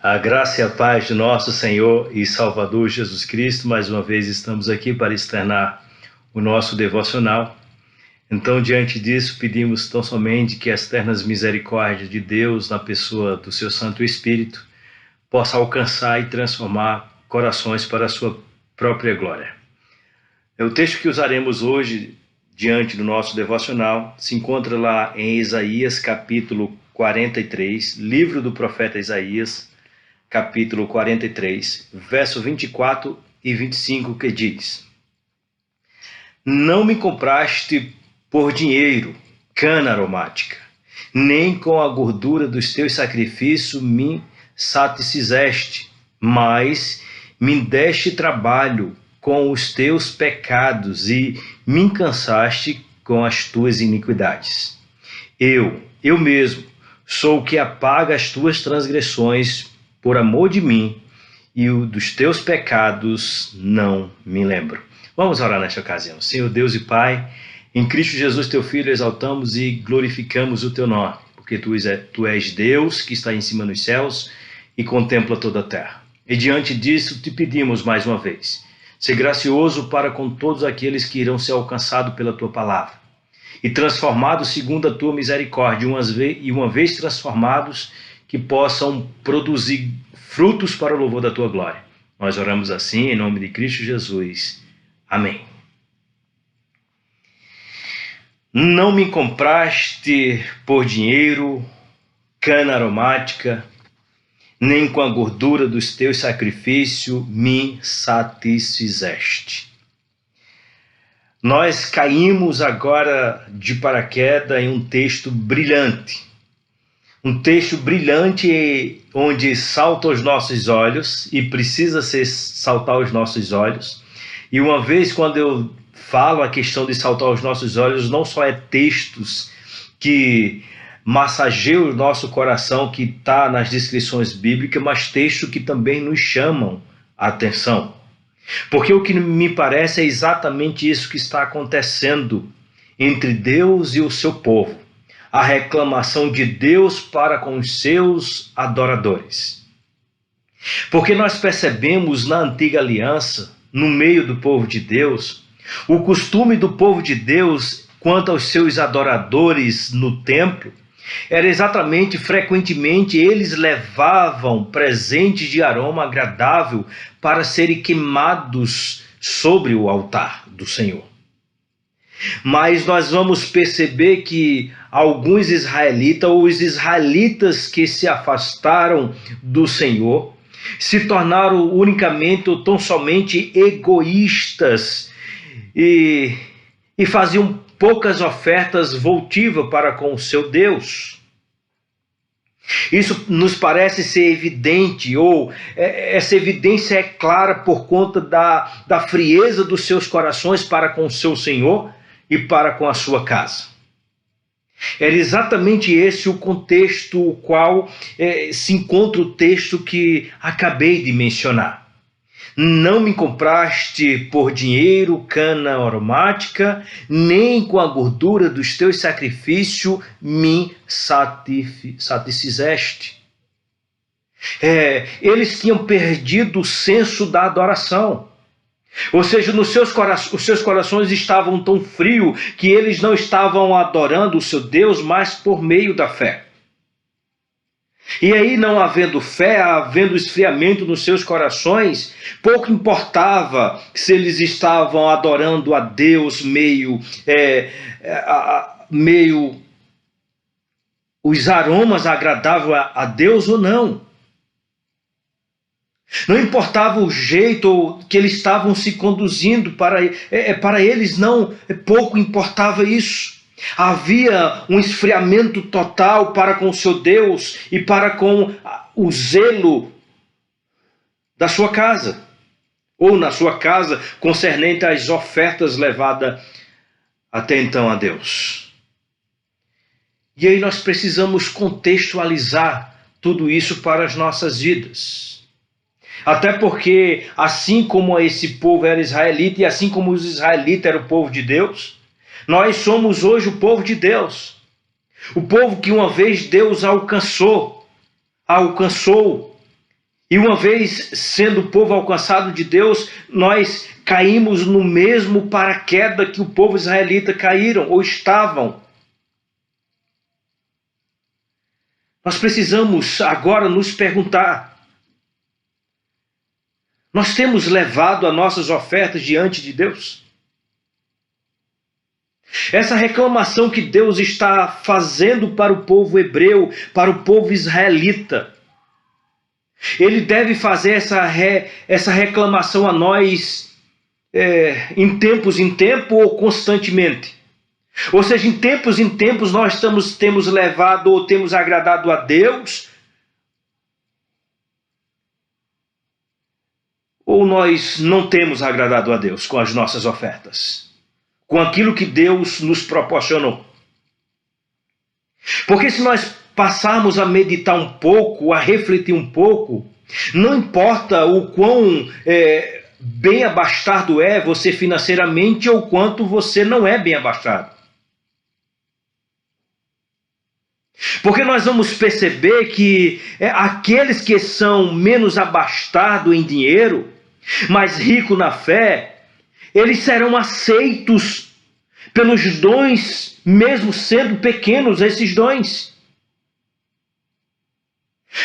A graça e a paz de nosso Senhor e Salvador Jesus Cristo, mais uma vez estamos aqui para externar o nosso devocional. Então, diante disso, pedimos tão somente que as ternas misericórdias de Deus, na pessoa do seu Santo Espírito, possa alcançar e transformar corações para a sua própria glória. O texto que usaremos hoje, diante do nosso devocional, se encontra lá em Isaías, capítulo 43, livro do profeta Isaías, capítulo 43, verso 24 e 25, que diz: Não me compraste por dinheiro, cana aromática, nem com a gordura dos teus sacrifícios me satisfizeste, mas me deste trabalho com os teus pecados e me cansaste com as tuas iniquidades. Eu mesmo, sou o que apaga as tuas transgressões por amor de mim, e o dos teus pecados não me lembro. Vamos orar nesta ocasião. Senhor Deus e Pai, em Cristo Jesus, teu Filho, exaltamos e glorificamos o teu nome, porque tu és Deus que está em cima nos céus e contempla toda a terra. E diante disso te pedimos mais uma vez, ser gracioso para com todos aqueles que irão ser alcançados pela tua palavra e transformados segundo a tua misericórdia, e uma vez transformados, que possam produzir frutos para o louvor da tua glória. Nós oramos assim em nome de Cristo Jesus. Amém. Não me compraste por dinheiro, cana aromática, nem com a gordura dos teus sacrifícios me satisfizeste. Nós caímos agora de paraquedas em um texto brilhante. Um texto brilhante onde salta aos nossos olhos e precisa saltar aos nossos olhos. E uma vez quando eu falo a questão de saltar aos nossos olhos, não só é textos que massageiam o nosso coração, que está nas descrições bíblicas, mas textos que também nos chamam a atenção. Porque o que me parece é exatamente isso que está acontecendo entre Deus e o seu povo. A reclamação de Deus para com os seus adoradores. Porque nós percebemos na antiga aliança, no meio do povo de Deus, o costume do povo de Deus quanto aos seus adoradores no templo, era exatamente, frequentemente, eles levavam presentes de aroma agradável para serem queimados sobre o altar do Senhor. Mas nós vamos perceber que alguns israelitas, ou os israelitas que se afastaram do Senhor, se tornaram unicamente ou tão somente egoístas e faziam poucas ofertas votivas para com o seu Deus. Isso nos parece ser evidente, ou essa evidência é clara por conta da frieza dos seus corações para com o seu Senhor e para com a sua casa. Era exatamente esse o contexto o qual se encontra o texto que acabei de mencionar. Não me compraste por dinheiro, cana aromática, nem com a gordura dos teus sacrifícios me satisfizeste. Eles tinham perdido o senso da adoração. Ou seja, os seus corações estavam tão frios que eles não estavam adorando o seu Deus, mas por meio da fé. E aí, não havendo fé, havendo esfriamento nos seus corações, pouco importava se eles estavam adorando a Deus meio os aromas agradáveis a Deus ou não. Não importava o jeito que eles estavam se conduzindo, para eles pouco importava isso. Havia um esfriamento total para com o seu Deus e para com o zelo da sua casa, ou na sua casa, concernente às ofertas levadas até então a Deus. E aí nós precisamos contextualizar tudo isso para as nossas vidas. Até porque, assim como esse povo era israelita e assim como os israelitas eram o povo de Deus, nós somos hoje o povo de Deus. O povo que uma vez Deus alcançou E uma vez sendo o povo alcançado de Deus, nós caímos no mesmo paraquedas que o povo israelita caíram ou estavam. Nós precisamos agora nos perguntar: nós temos levado as nossas ofertas diante de Deus? Essa reclamação que Deus está fazendo para o povo hebreu, para o povo israelita, Ele deve fazer essa reclamação a nós em tempo ou constantemente. Ou seja, em tempos nós temos levado ou temos agradado a Deus, ou nós não temos agradado a Deus com as nossas ofertas, com aquilo que Deus nos proporcionou. Porque se nós passarmos a meditar um pouco, a refletir um pouco, não importa o quão bem abastado é você financeiramente ou quanto você não é bem abastado. Porque nós vamos perceber que aqueles que são menos abastados em dinheiro, mas ricos na fé, eles serão aceitos pelos dons, mesmo sendo pequenos esses dons.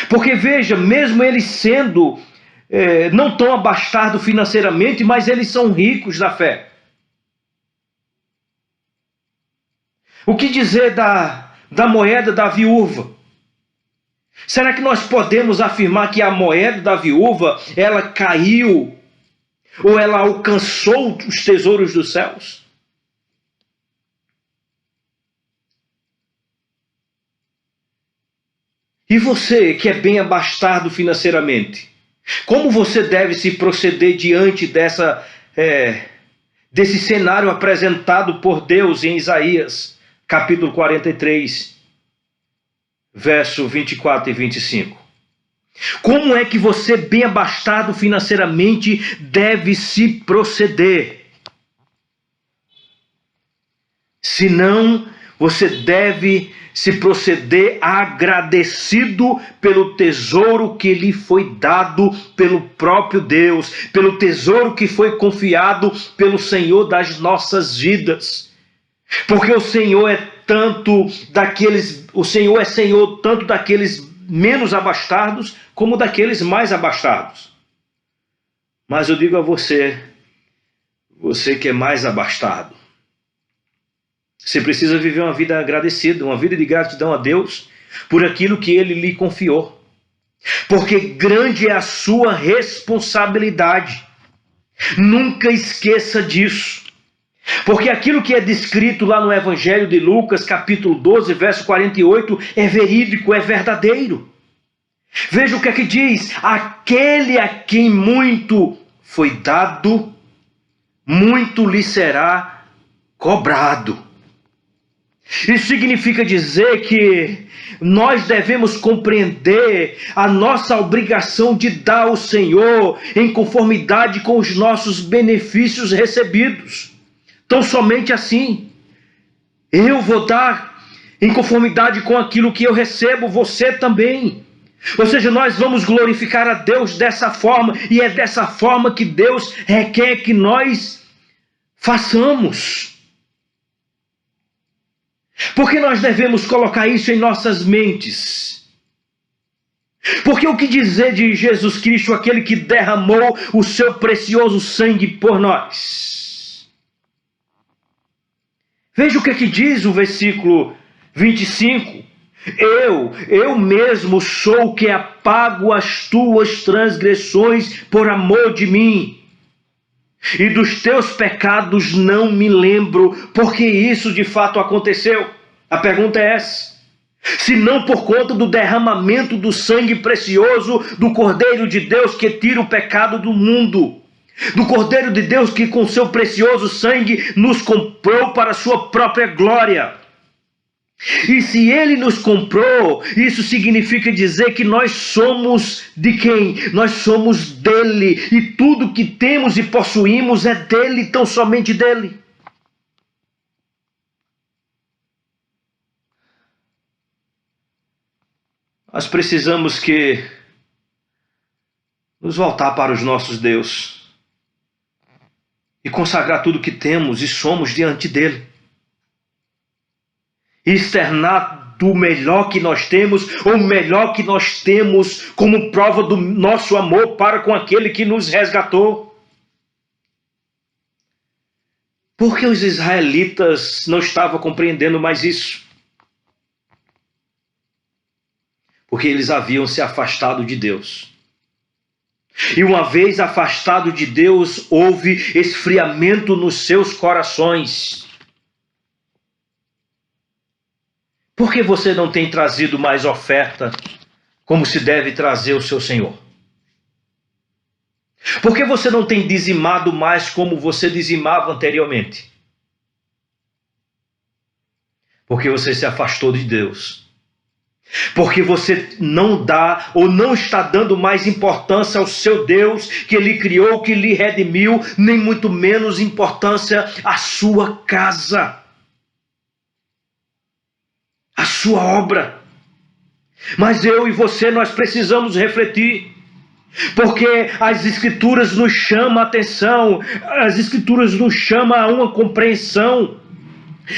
Porque veja, mesmo eles sendo não tão abastados financeiramente, mas eles são ricos na fé. O que dizer da moeda da viúva? Será que nós podemos afirmar que a moeda da viúva, ela caiu ou ela alcançou os tesouros dos céus? E você que é bem abastado financeiramente, como você deve se proceder diante desse cenário apresentado por Deus em Isaías, capítulo 43, verso 24 e 25? Como é que você, bem abastado financeiramente, deve se proceder? Senão, você deve se proceder agradecido pelo tesouro que lhe foi dado pelo próprio Deus, pelo tesouro que foi confiado pelo Senhor das nossas vidas. Porque o Senhor é Senhor tanto daqueles menos abastados como daqueles mais abastados. Mas eu digo a você, você que é mais abastado, você precisa viver uma vida agradecida, uma vida de gratidão a Deus por aquilo que Ele lhe confiou. Porque grande é a sua responsabilidade. Nunca esqueça disso. Porque aquilo que é descrito lá no Evangelho de Lucas, capítulo 12, verso 48, é verídico, é verdadeiro. Veja o que é que diz: aquele a quem muito foi dado, muito lhe será cobrado. Isso significa dizer que nós devemos compreender a nossa obrigação de dar ao Senhor em conformidade com os nossos benefícios recebidos. Então, somente assim, eu vou dar em conformidade com aquilo que eu recebo, você também. Ou seja, nós vamos glorificar a Deus dessa forma, e é dessa forma que Deus requer que nós façamos. Porque nós devemos colocar isso em nossas mentes. Porque o que dizer de Jesus Cristo, aquele que derramou o seu precioso sangue por nós? Veja o que é que diz o versículo 25. Eu mesmo sou o que apago as tuas transgressões por amor de mim. E dos teus pecados não me lembro, porque isso de fato aconteceu. A pergunta é essa: se não por conta do derramamento do sangue precioso do Cordeiro de Deus que tira o pecado do mundo, do Cordeiro de Deus que com seu precioso sangue nos comprou para a sua própria glória. E se Ele nos comprou, isso significa dizer que nós somos de quem? Nós somos dele, e tudo que temos e possuímos é dele, tão somente dele. Nós precisamos que nos voltar para os nossos Deus e consagrar tudo que temos e somos diante dele. E externar do melhor que nós temos, ou o melhor que nós temos como prova do nosso amor para com aquele que nos resgatou. Porque os israelitas não estavam compreendendo mais isso? Porque eles haviam se afastado de Deus. E uma vez afastado de Deus, houve esfriamento nos seus corações. Por que você não tem trazido mais oferta como se deve trazer o seu Senhor? Por que você não tem dizimado mais como você dizimava anteriormente? Porque você se afastou de Deus. Porque você não dá ou não está dando mais importância ao seu Deus que lhe criou, que lhe redimiu, nem muito menos importância à sua casa, à sua obra. Mas eu e você, nós precisamos refletir, porque as Escrituras nos chamam a atenção, as Escrituras nos chamam a uma compreensão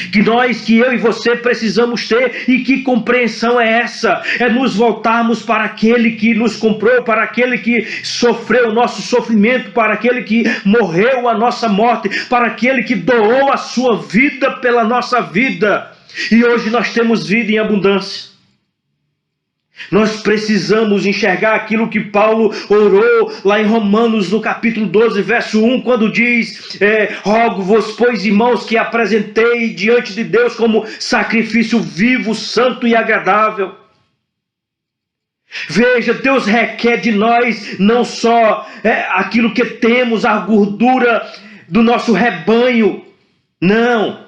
que eu e você precisamos ter. E que compreensão é essa? É nos voltarmos para aquele que nos comprou, para aquele que sofreu o nosso sofrimento, para aquele que morreu a nossa morte, para aquele que doou a sua vida pela nossa vida. E hoje nós temos vida em abundância. Nós precisamos enxergar aquilo que Paulo orou lá em Romanos, no capítulo 12, verso 1, quando diz: rogo-vos, pois, irmãos, que apresentei diante de Deus como sacrifício vivo, santo e agradável. Veja, Deus requer de nós não só aquilo que temos, a gordura do nosso rebanho. Não.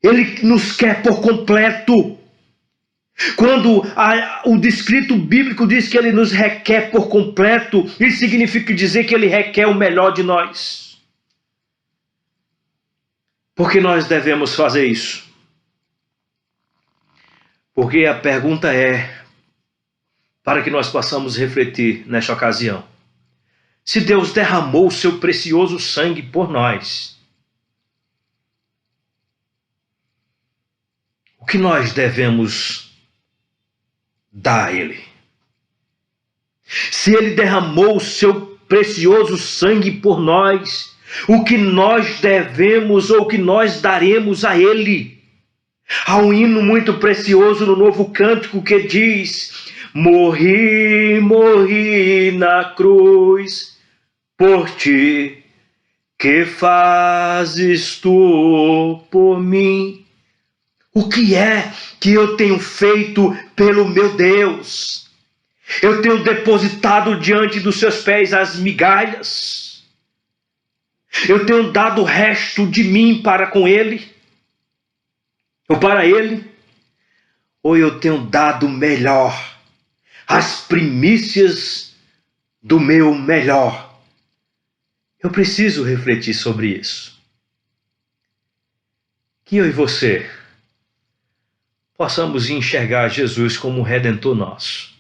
Ele nos quer por completo. Quando o descrito bíblico diz que ele nos requer por completo, isso significa dizer que ele requer o melhor de nós. Por que nós devemos fazer isso? Porque a pergunta é, para que nós possamos refletir nesta ocasião: se Deus derramou o seu precioso sangue por nós, o que nós devemos dar a Ele? Se Ele derramou o seu precioso sangue por nós, o que nós devemos ou o que nós daremos a Ele? Há um hino muito precioso no Novo Cântico que diz: morri, morri na cruz por ti, que fazes tu por mim? O que é que eu tenho feito pelo meu Deus? Eu tenho depositado diante dos seus pés as migalhas? Eu tenho dado o resto de mim para com Ele? Ou para Ele? Ou eu tenho dado o melhor, as primícias do meu melhor? Eu preciso refletir sobre isso. Que eu e você possamos enxergar Jesus como Redentor nosso,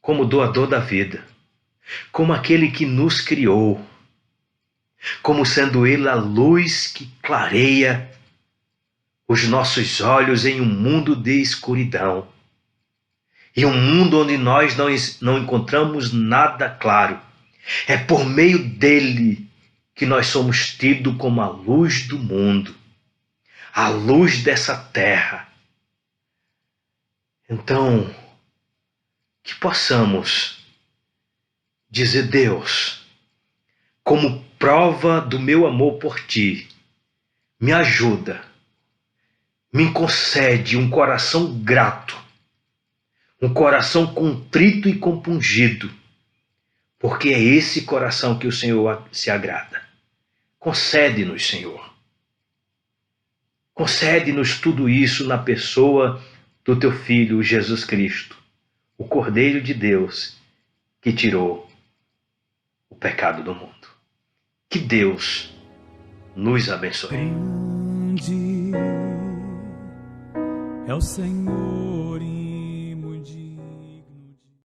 como doador da vida, como aquele que nos criou, como sendo Ele a luz que clareia os nossos olhos em um mundo de escuridão, em um mundo onde nós não encontramos nada claro. É por meio dele que nós somos tidos como a luz do mundo, a luz dessa terra. Então, que possamos dizer: Deus, como prova do meu amor por ti, me ajuda, me concede um coração grato, um coração contrito e compungido, porque é esse coração que o Senhor se agrada. Concede-nos, Senhor. Concede-nos tudo isso na pessoa do teu Filho Jesus Cristo, o Cordeiro de Deus que tirou o pecado do mundo. Que Deus nos abençoe. Grande é o Senhor.